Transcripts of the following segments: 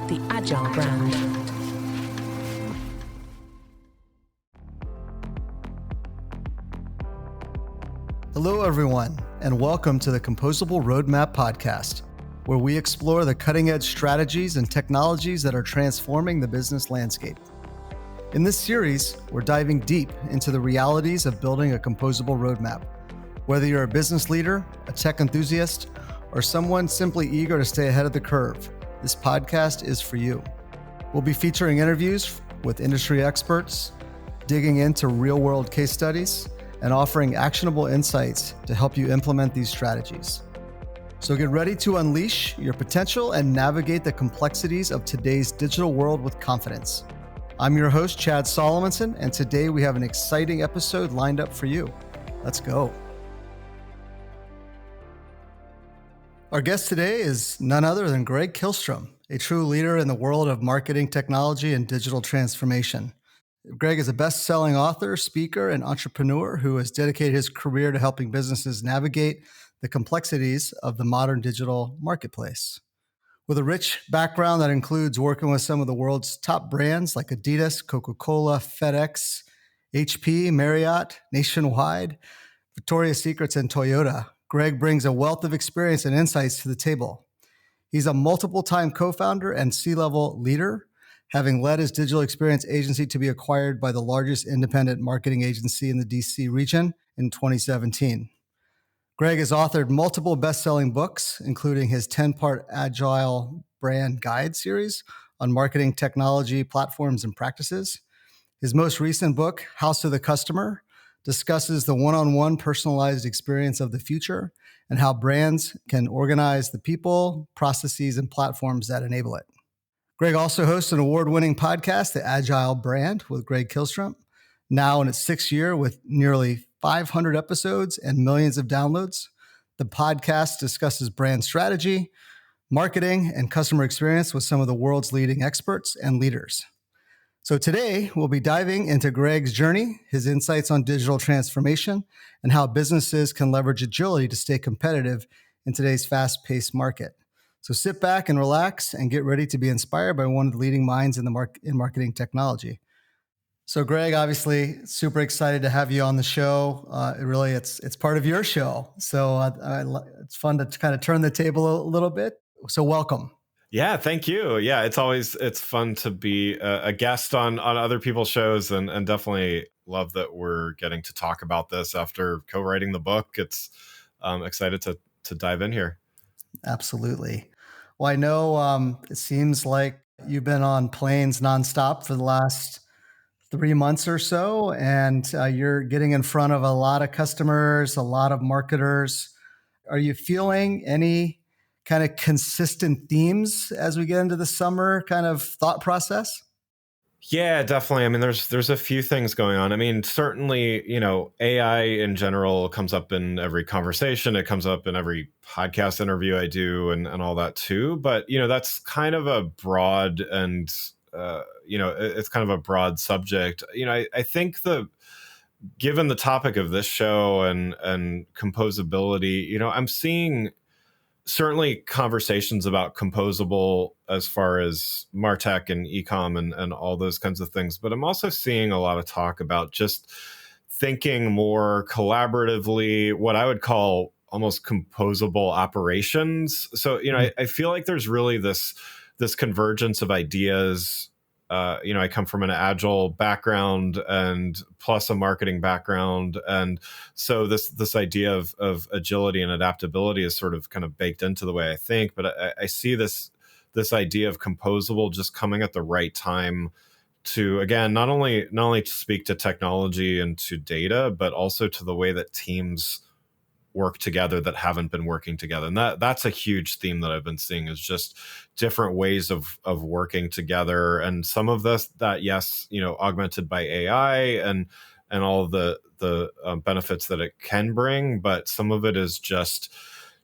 the Agile brand. Hello, everyone, and welcome to the Composable Roadmap podcast, where we explore the cutting-edge strategies and technologies that are transforming the business landscape. In this series, we're diving deep into the realities of building a composable roadmap. Whether you're a business leader, a tech enthusiast, or someone simply eager to stay ahead of the curve, this podcast is for you. We'll be featuring interviews with industry experts, digging into real-world case studies, and offering actionable insights to help you implement these strategies. So get ready to unleash your potential and navigate the complexities of today's digital world with confidence. I'm your host, Chad Solomonson, and today we have an exciting episode lined up for you. Let's go. Our guest today is none other than Greg Kihlström, a true leader in the world of marketing technology and digital transformation. Greg is a best-selling author, speaker, and entrepreneur who has dedicated his career to helping businesses navigate the complexities of the modern digital marketplace. With a rich background that includes working with some of the world's top brands like Adidas, Coca-Cola, FedEx, HP, Marriott, Nationwide, Victoria's Secrets, and Toyota, Greg brings a wealth of experience and insights to the table. He's a multiple-time co-founder and C-level leader, having led his digital experience agency to be acquired by the largest independent marketing agency in the DC region in 2017. Greg has authored multiple best-selling books, including his 10-part Agile brand guide series on marketing technology, platforms, and practices. His most recent book, House of the Customer, discusses the one-on-one personalized experience of the future and how brands can organize the people, processes, and platforms that enable it. Greg also hosts an award-winning podcast, The Agile Brand, with Greg Kihlström, now in its sixth year with nearly 500 episodes and millions of downloads. The podcast discusses brand strategy, marketing, and customer experience with some of the world's leading experts and leaders. So today, we'll be diving into Greg's journey, his insights on digital transformation, and how businesses can leverage agility to stay competitive in today's fast-paced market. So sit back and relax and get ready to be inspired by one of the leading minds in marketing technology. So Greg, obviously super excited to have you on the show. It's part of your show. So it's fun to kind of turn the table a little bit. So welcome. Yeah, thank you. Yeah, it's fun to be a guest on other people's shows, and definitely love that we're getting to talk about this after co-writing the book. It's excited to dive in here. Absolutely. Well, I know it seems like you've been on planes nonstop for the last 3 months or so, and you're getting in front of a lot of customers, a lot of marketers. Are you feeling any kind of consistent themes as we get into the summer kind of thought process? Yeah, definitely. I mean, there's a few things going on. I mean, certainly, AI in general comes up in every conversation. It comes up in every podcast interview I do and all that too. But, that's kind of a broad and it's kind of a broad subject. I think given the topic of this show and composability, I'm seeing certainly conversations about composable as far as MarTech and e-com and all those kinds of things. But I'm also seeing a lot of talk about just thinking more collaboratively, what I would call almost composable operations. So, I feel like there's really this convergence of ideas. I come from an Agile background and plus a marketing background. And so this idea of agility and adaptability is sort of kind of baked into the way I think. But I see this idea of composable just coming at the right time to, again, not only to speak to technology and to data, but also to the way that teams work together that haven't been working together. And that's a huge theme that I've been seeing, is just different ways of working together. And some of yes, augmented by AI and all of the benefits that it can bring. But some of it is just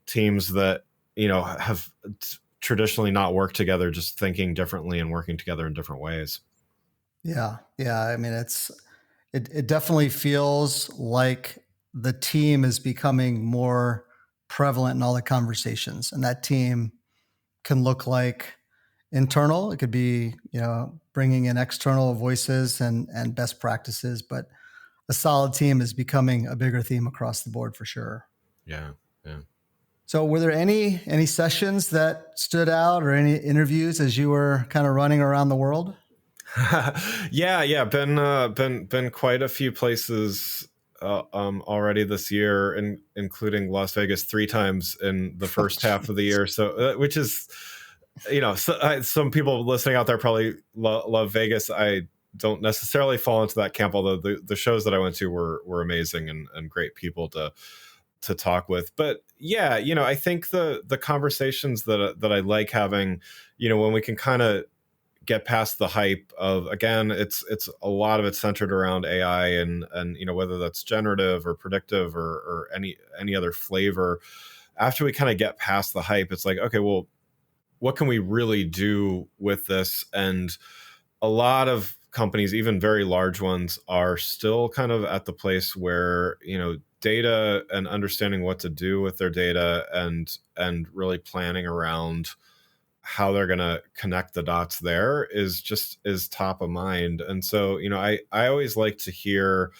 teams that, have traditionally not worked together, just thinking differently and working together in different ways. Yeah. I mean, it definitely feels like the team is becoming more prevalent in all the conversations, and that team can look like internal. It could be, bringing in external voices and best practices, but a solid team is becoming a bigger theme across the board for sure. Yeah. Yeah. So were there any sessions that stood out or any interviews as you were kind of running around the world? Yeah. Been quite a few places already this year, including Las Vegas 3 times in the Oh, first half of the jeez. year. So, which is, some people listening out there probably love Vegas. I don't necessarily fall into that camp, although the shows that I went to were amazing and great people to talk with. But yeah, I think the conversations that I like having, when we can kind of get past the hype of, again, it's a lot of it centered around AI and whether that's generative or predictive or any other flavor. After we kind of get past the hype, it's like, okay, well, what can we really do with this? And a lot of companies, even very large ones, are still kind of at the place where, data and understanding what to do with their data and really planning around how they're going to connect the dots there is top of mind. And so, I always like to hear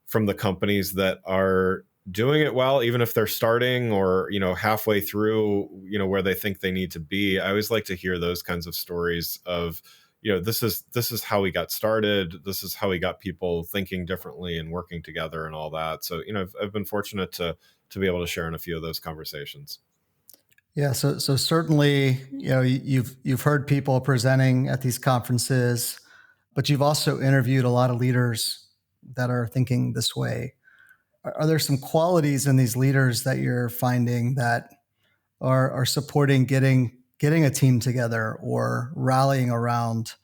from the companies that are doing it well, even if they're starting or, halfway through, where they think they need to be. I always like to hear those kinds of stories of, this is how we got started. This is how we got people thinking differently and working together and all that. So, I've been fortunate to be able to share in a few of those conversations. Yeah, so certainly, you've heard people presenting at these conferences, but you've also interviewed a lot of leaders that are thinking this way. Are there some qualities in these leaders that you're finding that are supporting getting a team together or rallying around,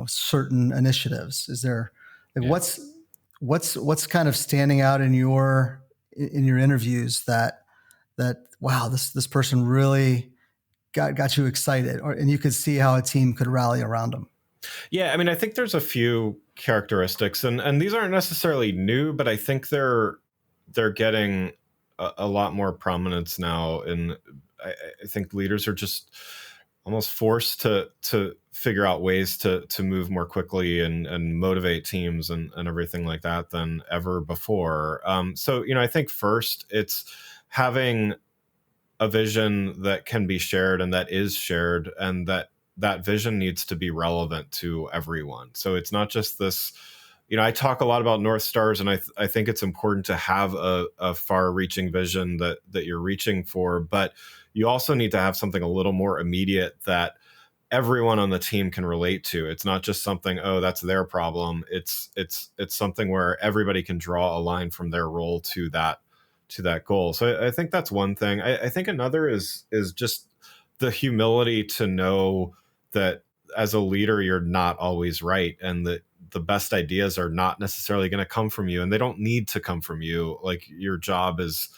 certain initiatives? Is there like Yeah. what's kind of standing out in your interviews that wow, this person really got you excited, and you could see how a team could rally around them? Yeah, I mean, I think there's a few characteristics, and these aren't necessarily new, but I think they're getting a lot more prominence now. And I think leaders are just almost forced to figure out ways to move more quickly and motivate teams and everything like that than ever before. So, I think first it's having a vision that can be shared and that is shared, and that vision needs to be relevant to everyone. So it's not just this, I talk a lot about North Stars, and I think it's important to have a far reaching vision that you're reaching for, but you also need to have something a little more immediate that everyone on the team can relate to. It's not just something, oh, that's their problem. It's something where everybody can draw a line from their role to that goal. So I think that's one thing. I think another is just the humility to know that as a leader, you're not always right, and that the best ideas are not necessarily going to come from you, and they don't need to come from you. Like, your job is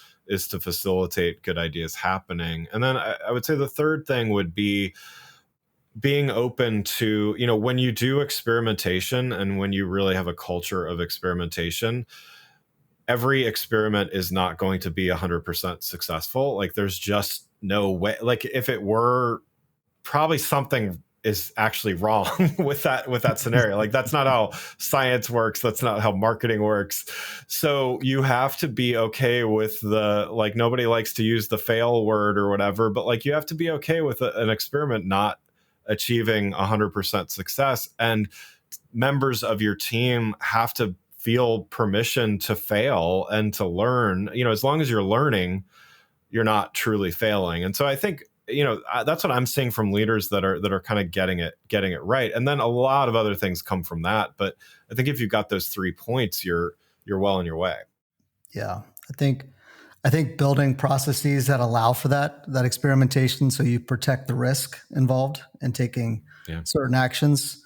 to facilitate good ideas happening. And then I would say the third thing would be being open to, when you do experimentation and when you really have a culture of experimentation, every experiment is not going to be 100% successful. Like, there's just no way. Like, if it were, probably something is actually wrong with that scenario. Like, that's not how science works. That's not how marketing works. So you have to be okay with like, nobody likes to use the fail word or whatever, but like, you have to be okay with an experiment not achieving 100% success. And members of your team have to feel permission to fail and to learn. As long as you're learning, you're not truly failing. And so I think, that's what I'm seeing from leaders that are kind of getting it right. And then a lot of other things come from that. But I think if you've got those 3 points, you're well on your way. Yeah, I think building processes that allow for that experimentation, so you protect the risk involved in taking Yeah. certain actions,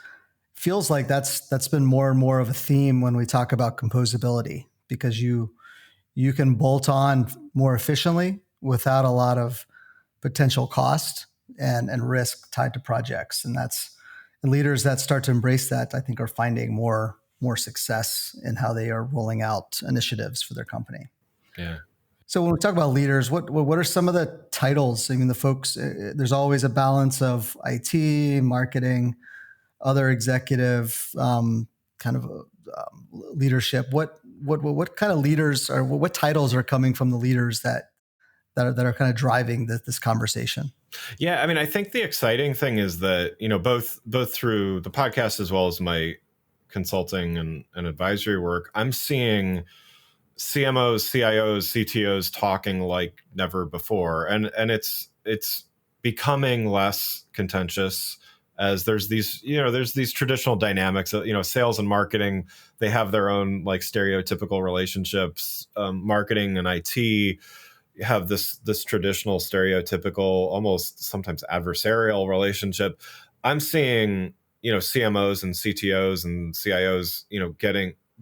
feels like that's been more and more of a theme when we talk about composability, because you can bolt on more efficiently without a lot of potential cost and risk tied to projects. And leaders that start to embrace that, I think, are finding more success in how they are rolling out initiatives for their company. Yeah. So when we talk about leaders, what are some of the titles? I mean, the folks. There's always a balance of IT, marketing, other executive kind of leadership. What kind of leaders are what titles are coming from the leaders that are kind of driving this conversation? Yeah, I mean, I think the exciting thing is that, both through the podcast as well as my consulting and advisory work, I'm seeing CMOs, CIOs, CTOs talking like never before, and it's becoming less contentious as there's these traditional dynamics of, sales and marketing. They have their own like stereotypical relationships. Marketing and IT have this traditional stereotypical, almost sometimes adversarial relationship. I'm seeing, CMOs and CTOs and CIOs,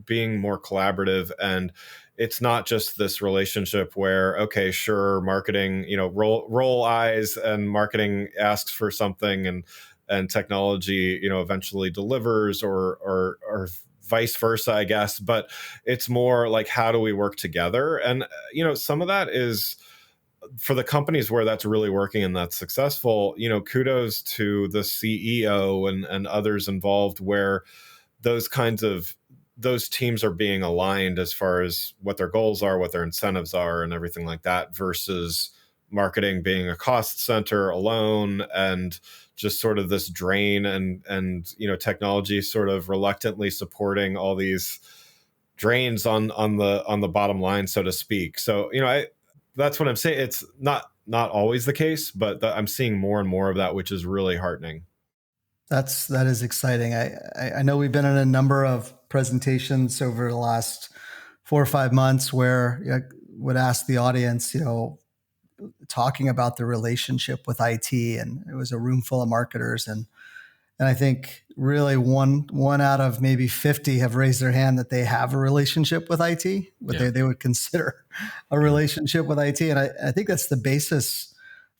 being more collaborative. And it's not just this relationship where, okay, sure, marketing, roll eyes, and marketing asks for something, and technology, eventually delivers, or vice versa, I guess. But it's more like, how do we work together? And some of that is for the companies where that's really working and that's successful. Kudos to the CEO and others involved, where those teams are being aligned as far as what their goals are, what their incentives are, and everything like that, versus marketing being a cost center alone, and just sort of this drain, and technology sort of reluctantly supporting all these drains on the bottom line, so to speak. So that's what I'm saying. It's not always the case, but I'm seeing more and more of that, which is really heartening. That is exciting. I know we've been in a number of presentations over the last 4 or 5 months where I would ask the audience, talking about the relationship with IT, and it was a room full of marketers, and I think really one out of maybe 50 have raised their hand that they have a relationship with IT, what Yeah. they would consider a relationship with IT, and I think that's the basis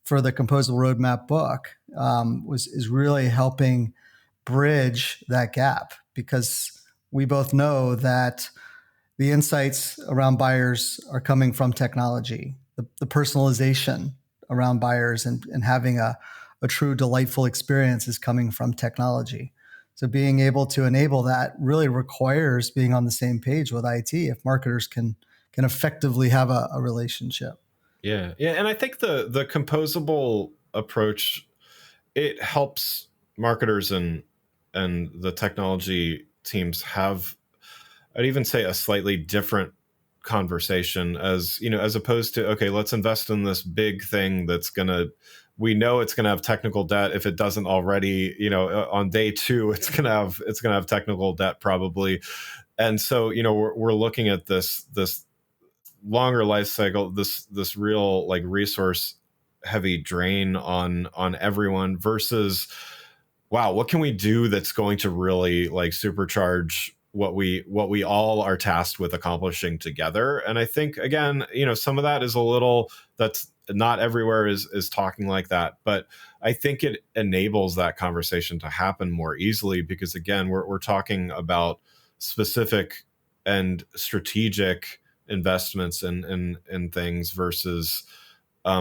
for the Composable Roadmap book. Is really helping bridge that gap, because we both know that the insights around buyers are coming from technology, the personalization around buyers, and having a true delightful experience is coming from technology. So being able to enable that really requires being on the same page with IT if marketers can effectively have a relationship. Yeah. Yeah. And I think the composable approach, it helps marketers and the technology teams have, I'd even say, a slightly different conversation, as opposed to, okay, let's invest in this big thing we know it's gonna have technical debt. If it doesn't already, on day two, it's gonna have technical debt probably. And so, we're looking at this longer life cycle, this real like resource heavy drain on everyone, versus, wow, what can we do that's going to really like supercharge what we all are tasked with accomplishing together? And I think, again, some of that is a little, that's not everywhere is talking like that, but I think it enables that conversation to happen more easily, because again, we're talking about specific and strategic investments in things, versus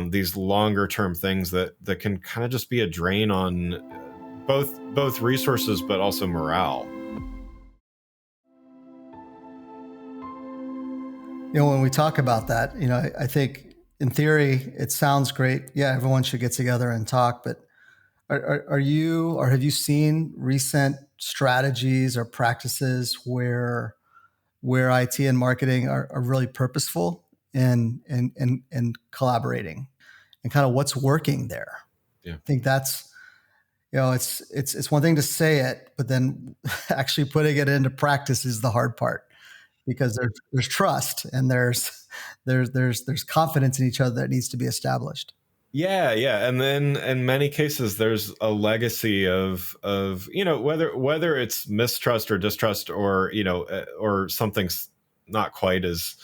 these longer term things that can kind of just be a drain on both resources, but also morale. When we talk about that, I think in theory it sounds great. Yeah, everyone should get together and talk. But are you, or have you seen recent strategies or practices where IT and marketing are really purposeful in collaborating, and kind of what's working there? Yeah. I think that's, it's one thing to say it, but then actually putting it into practice is the hard part, because there's trust, and there's confidence in each other that needs to be established. Yeah, yeah, and then in many cases, there's a legacy of whether it's mistrust or distrust, or or something's not quite as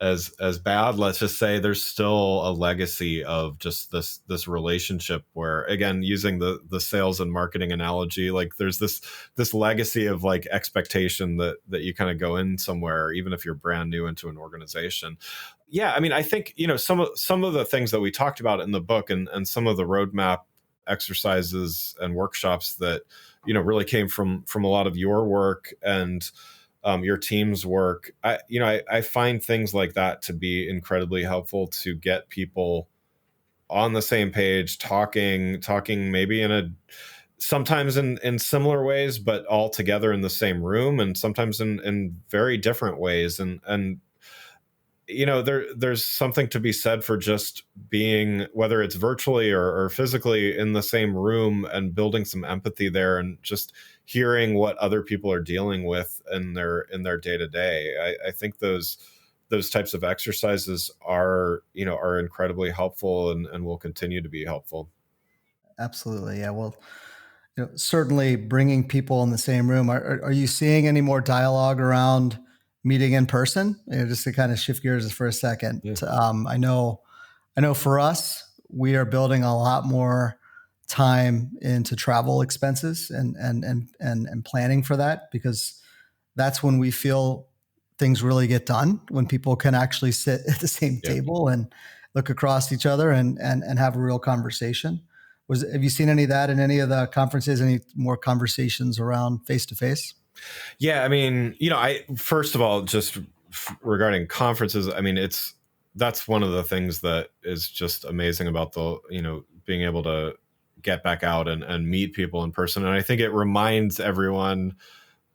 as bad. Let's just say there's still a legacy of just this relationship where, again, using the sales and marketing analogy, like there's this legacy of like expectation that you kind of go in somewhere, even if you're brand new into an organization. Yeah, I mean, I think, some of the things that we talked about in the book, and some of the roadmap exercises and workshops that really came from a lot of your work and your team's work. I find things like that to be incredibly helpful to get people on the same page, talking maybe sometimes in similar ways, but all together in the same room, and sometimes in very different ways. And there's something to be said for just being, whether it's virtually or physically, in the same room and building some empathy there, and just hearing what other people are dealing with in their day to day. I think those types of exercises are incredibly helpful, and will continue to be helpful. Absolutely. Yeah. Well, certainly bringing people in the same room. Are you seeing any more dialogue around meeting in person? Just to kind of shift gears for a second. Yeah. I know for us, we are building a lot more time into travel expenses and planning for that, because that's when we feel things really get done, when people can actually sit at the same table and look across each other and have a real conversation. Have you seen any of that in any of the conferences? Any more conversations around face to face? Yeah, I mean, I first of all, just regarding conferences, I mean, that's one of the things that is just amazing about the being able to get back out and meet people in person. And I think it reminds everyone,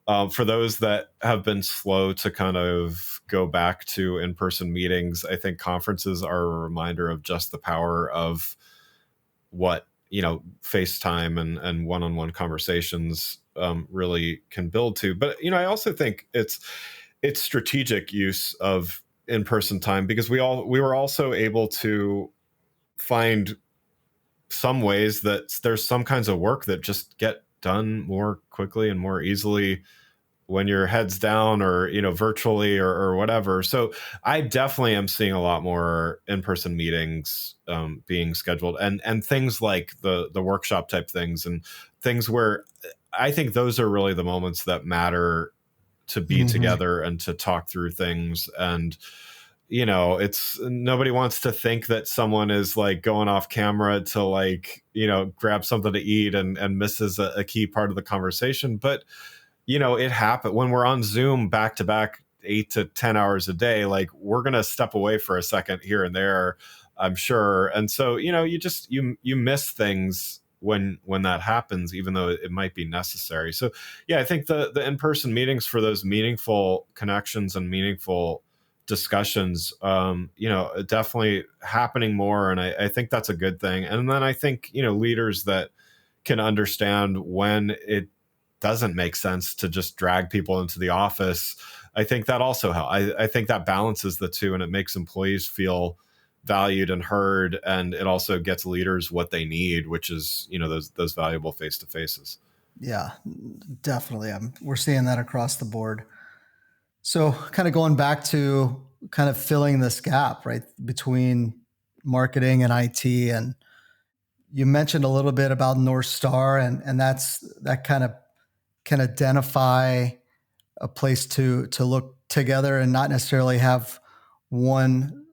for those that have been slow to kind of go back to in-person meetings, I think conferences are a reminder of just the power of what FaceTime and one-on-one conversations really can build to. But I also think it's strategic use of in-person time, because we were also able to find some ways that there's some kinds of work that just get done more quickly and more easily when your head's down, or virtually, or whatever. So I definitely am seeing a lot more in-person meetings being scheduled, and things like the workshop type things, and things where I think those are really the moments that matter, to be together and to talk through things. And it's, nobody wants to think that someone is like going off camera to like grab something to eat and misses a key part of the conversation. But it happened when we're on Zoom back to back 8 to 10 hours a day. Like, we're going to step away for a second here and there, I'm sure. And so, you miss things when that happens, even though it might be necessary. So yeah, I think the in-person meetings, for those meaningful connections and meaningful discussions, definitely happening more. And I think that's a good thing. And then I think, leaders that can understand when it doesn't make sense to just drag people into the office, I think that also helps. I think that balances the two, and it makes employees feel valued and heard, and it also gets leaders what they need, which is those valuable face to faces. Yeah, definitely. We're seeing that across the board. So, kind of going back to kind of filling this gap, right, between marketing and IT, and you mentioned a little bit about North Star, and that kind of can identify a place to look together and not necessarily have one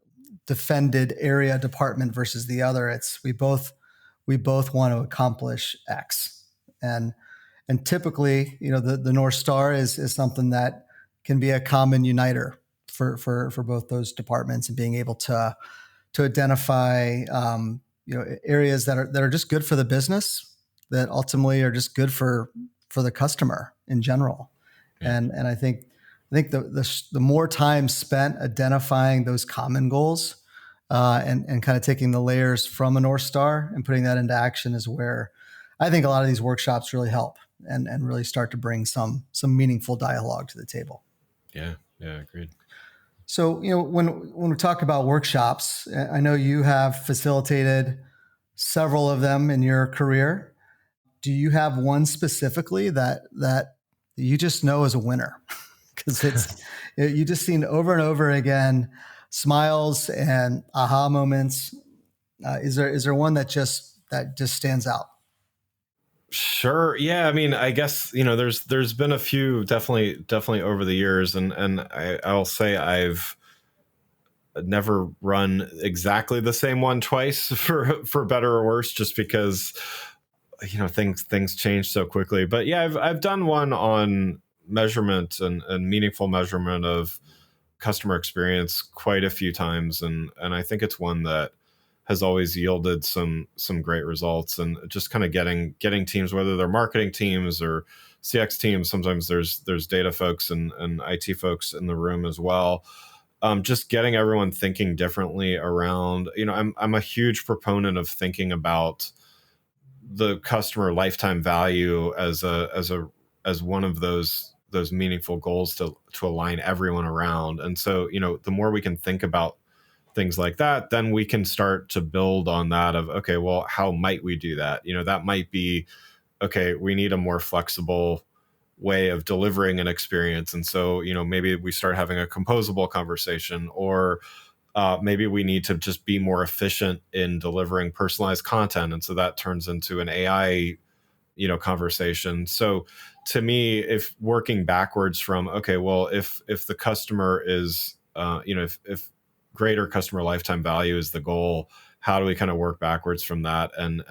defended area department versus the other. It's we both want to accomplish X, and typically, the North Star is something that can be a common uniter for both those departments, and being able to identify areas that are just good for the business, that ultimately are just good for the customer in general. Yeah. And I think the more time spent identifying those common goals, and kind of taking the layers from a North Star and putting that into action, is where I think a lot of these workshops really help and really start to bring some meaningful dialogue to the table. Yeah, agreed. So, when we talk about workshops, I know you have facilitated several of them in your career. Do you have one specifically that you just know is a winner? Because you just seen over and over again smiles and aha moments. Is there one that just stands out? Sure. Yeah. I mean, I guess, there's been a few definitely over the years, and I'll say I've never run exactly the same one twice for better or worse, just because things change so quickly. But yeah, I've done one on measurement and meaningful measurement of customer experience quite a few times, and I think it's one that has always yielded some great results. And just kind of getting teams, whether they're marketing teams or CX teams, sometimes there's data folks and IT folks in the room as well. Just getting everyone thinking differently around, I'm a huge proponent of thinking about the customer lifetime value as one of those meaningful goals to align everyone around. And so, the more we can think about things like that, then we can start to build on that of, okay, well, how might we do that? That might be, okay, we need a more flexible way of delivering an experience. And so, maybe we start having a composable conversation, or maybe we need to just be more efficient in delivering personalized content. And so that turns into an AI, conversation. So to me, if working backwards from, okay, well, if the customer is, if greater customer lifetime value is the goal, how do we kind of work backwards from that and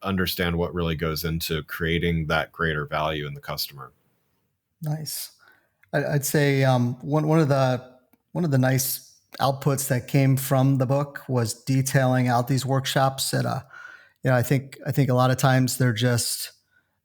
understand what really goes into creating that greater value in the customer? Nice. I'd say one of the nice outputs that came from the book was detailing out these workshops at a, I think a lot of times they're just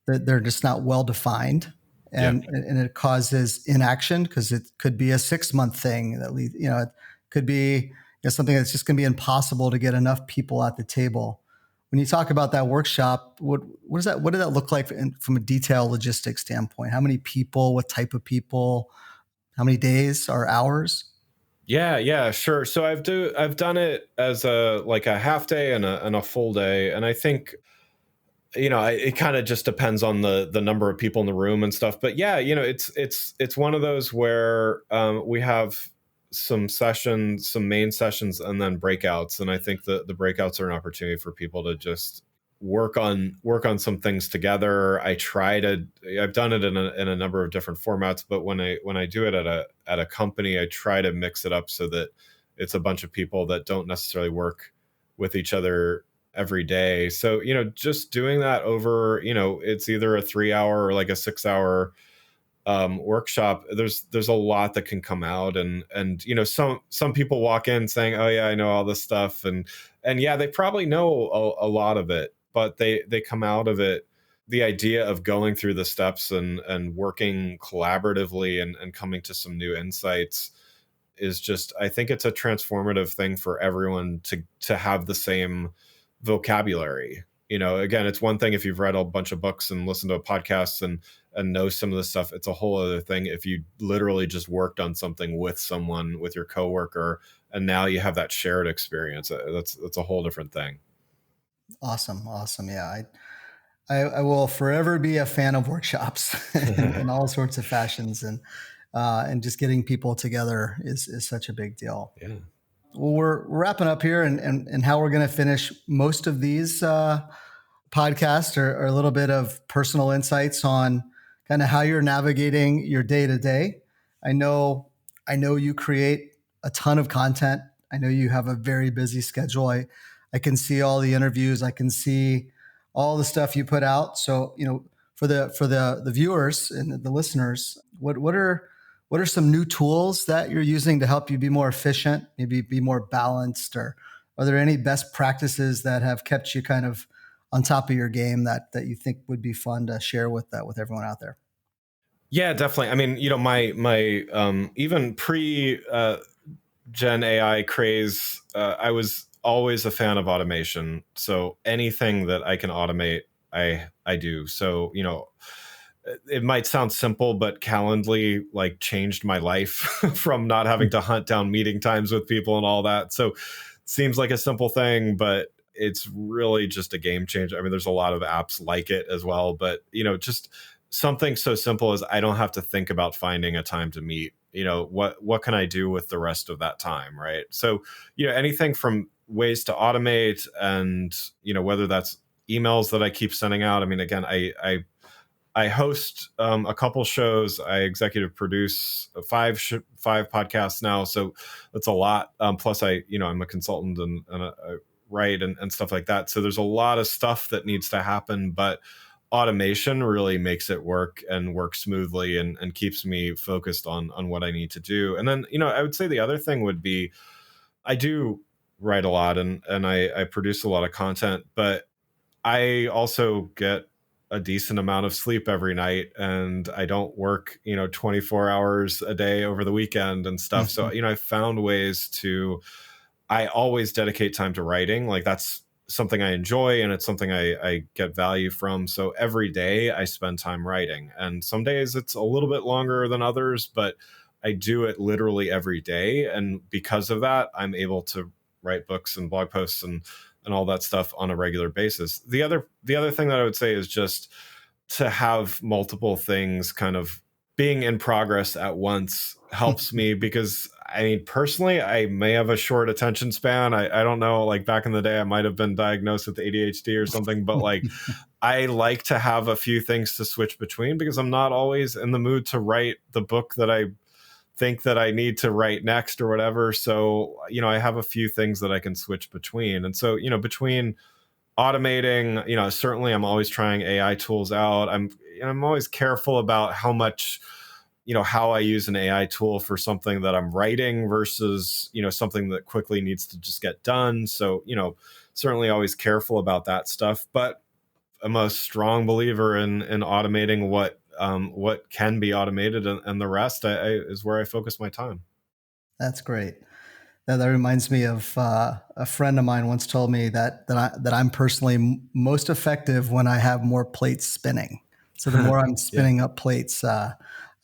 not well defined, Yeah. and it causes inaction because it could be a 6-month thing that leads, it could be something that's just going to be impossible to get enough people at the table. When you talk about that workshop, what did that look like from a detail logistics standpoint? How many people? What type of people? How many days or hours? Yeah, sure. So I've done it as a half day and a full day, and I think it kind of just depends on the number of people in the room and stuff. But yeah, it's one of those where we have some sessions, some main sessions, and then breakouts. And I think the breakouts are an opportunity for people to just work on some things together. I've done it in a number of different formats, but when I do it at a company, I try to mix it up so that it's a bunch of people that don't necessarily work with each other every day. So, just doing that over, it's either a 3-hour or like a 6-hour workshop. There's a lot that can come out, and some people walk in saying, "Oh yeah, I know all this stuff," and yeah, they probably know a lot of it, but they come out of it. The idea of going through the steps and working collaboratively and coming to some new insights is just, I think it's a transformative thing for everyone to have the same vocabulary. Again, it's one thing if you've read a bunch of books and listened to podcasts and know some of the stuff. It's a whole other thing if you literally just worked on something with someone, with your coworker, and now you have that shared experience. That's a whole different thing. Awesome. Yeah, I will forever be a fan of workshops in all sorts of fashions, and just getting people together is such a big deal. Yeah. Well, we're wrapping up here, and how we're going to finish most of these podcasts are a little bit of personal insights on kind of how you're navigating your day to day. I know you create a ton of content. I know you have a very busy schedule. I can see all the interviews. I can see all the stuff you put out. So, for the viewers and the listeners, what are some new tools that you're using to help you be more efficient, maybe be more balanced, or are there any best practices that have kept you kind of on top of your game that you think would be fun to share with everyone out there? Yeah, definitely. I mean, my even pre Gen AI craze, I was always a fan of automation. So anything that I can automate, I do. So, it might sound simple, but Calendly like changed my life from not having to hunt down meeting times with people and all that. So seems like a simple thing, but it's really just a game changer. I mean, there's a lot of apps like it as well, but just something so simple as I don't have to think about finding a time to meet what can I do with the rest of that time, right? So, anything from ways to automate, and whether that's emails that I keep sending out. I mean, again, I host a couple shows. I executive produce five podcasts now, so that's a lot. Plus, I'm a consultant and I write and stuff like that. So there's a lot of stuff that needs to happen, but automation really makes it work smoothly and keeps me focused on what I need to do. And then I would say the other thing would be, I do write a lot and I produce a lot of content, but I also get a decent amount of sleep every night, and I don't work 24 hours a day over the weekend and stuff. So I found ways to, I always dedicate time to writing. Like, that's something I enjoy, and it's something I get value from. So every day I spend time writing, and some days it's a little bit longer than others, but I do it literally every day. And because of that, I'm able to write books and blog posts and all that stuff on a regular basis. The other thing that I would say is just to have multiple things kind of being in progress at once helps me, because I mean, personally, I may have a short attention span. I don't know, like back in the day, I might have been diagnosed with ADHD or something, but like, I like to have a few things to switch between, because I'm not always in the mood to write the book that I think that I need to write next or whatever. So, I have a few things that I can switch between. And so, between automating, certainly I'm always trying AI tools out. I'm always careful about how much, how I use an AI tool for something that I'm writing versus, something that quickly needs to just get done. So, certainly always careful about that stuff, but I'm a strong believer in automating what can be automated, and the rest is where I focus my time. That's great. That reminds me of a friend of mine once told me that I'm personally most effective when I have more plates spinning. So the more I'm spinning up plates, I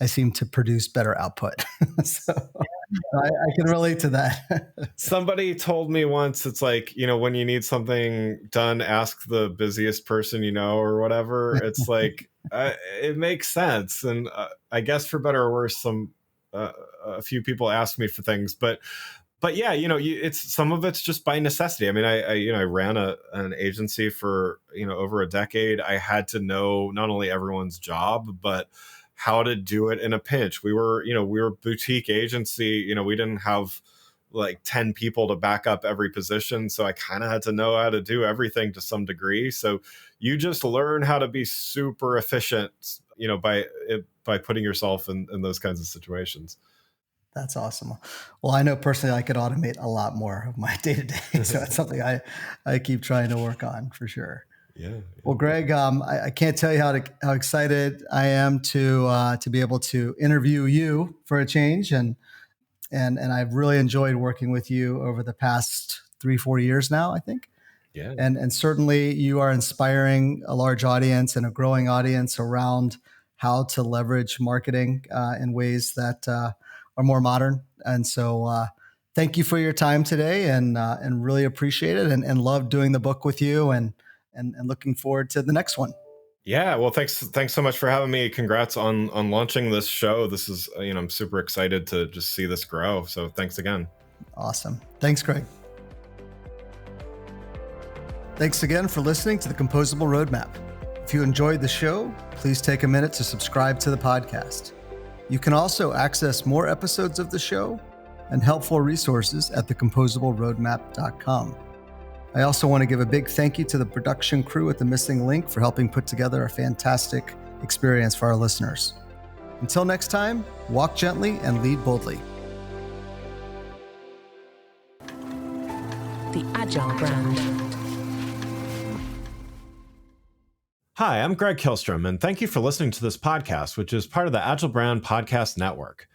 seem to produce better output. So I can relate to that. Somebody told me once, it's like, when you need something done, ask the busiest person or whatever. It's like, it makes sense. And I guess for better or worse, a few people ask me for things, but yeah, it's some of it's just by necessity. I mean, I ran an agency for over a decade. I had to know not only everyone's job, but how to do it in a pinch. We were boutique agency. We didn't have like 10 people to back up every position. So I kind of had to know how to do everything to some degree. So you just learn how to be super efficient, by putting yourself in those kinds of situations. That's awesome. Well, I know personally I could automate a lot more of my day-to-day. So that's something I keep trying to work on for sure. Yeah. Well, Greg, I can't tell you how excited I am to be able to interview you for a change, and I've really enjoyed working with you over the past 3-4 years now, I think. Yeah. And certainly you are inspiring a large audience and a growing audience around how to leverage marketing in ways that are more modern. And so thank you for your time today, and really appreciate it, and love doing the book with you, and looking forward to the next one. Yeah. Well, thanks so much for having me. Congrats on launching this show. This is, I'm super excited to just see this grow. So thanks again. Awesome. Thanks, Greg. Thanks again for listening to the Composable Roadmap. If you enjoyed the show, please take a minute to subscribe to the podcast. You can also access more episodes of the show and helpful resources at thecomposableroadmap.com. I also want to give a big thank you to the production crew at The Missing Link for helping put together a fantastic experience for our listeners. Until next time, walk gently and lead boldly. The Agile brand. Hi, I'm Greg Kihlström, and thank you for listening to this podcast, which is part of the Agile Brand Podcast Network.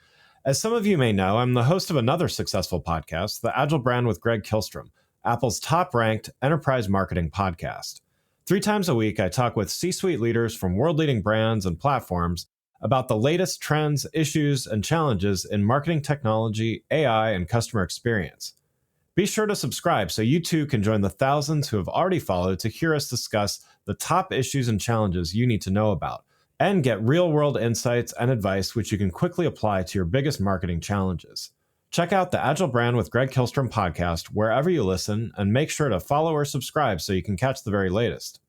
As some of you may know, I'm the host of another successful podcast, The Agile Brand with Greg Kihlström, Apple's top-ranked enterprise marketing podcast. 3 times a week, I talk with C-suite leaders from world-leading brands and platforms about the latest trends, issues, and challenges in marketing technology, AI, and customer experience. Be sure to subscribe so you too can join the thousands who have already followed to hear us discuss the top issues and challenges you need to know about, and get real-world insights and advice which you can quickly apply to your biggest marketing challenges. Check out the Agile Brand with Greg Kihlström podcast wherever you listen, and make sure to follow or subscribe so you can catch the very latest.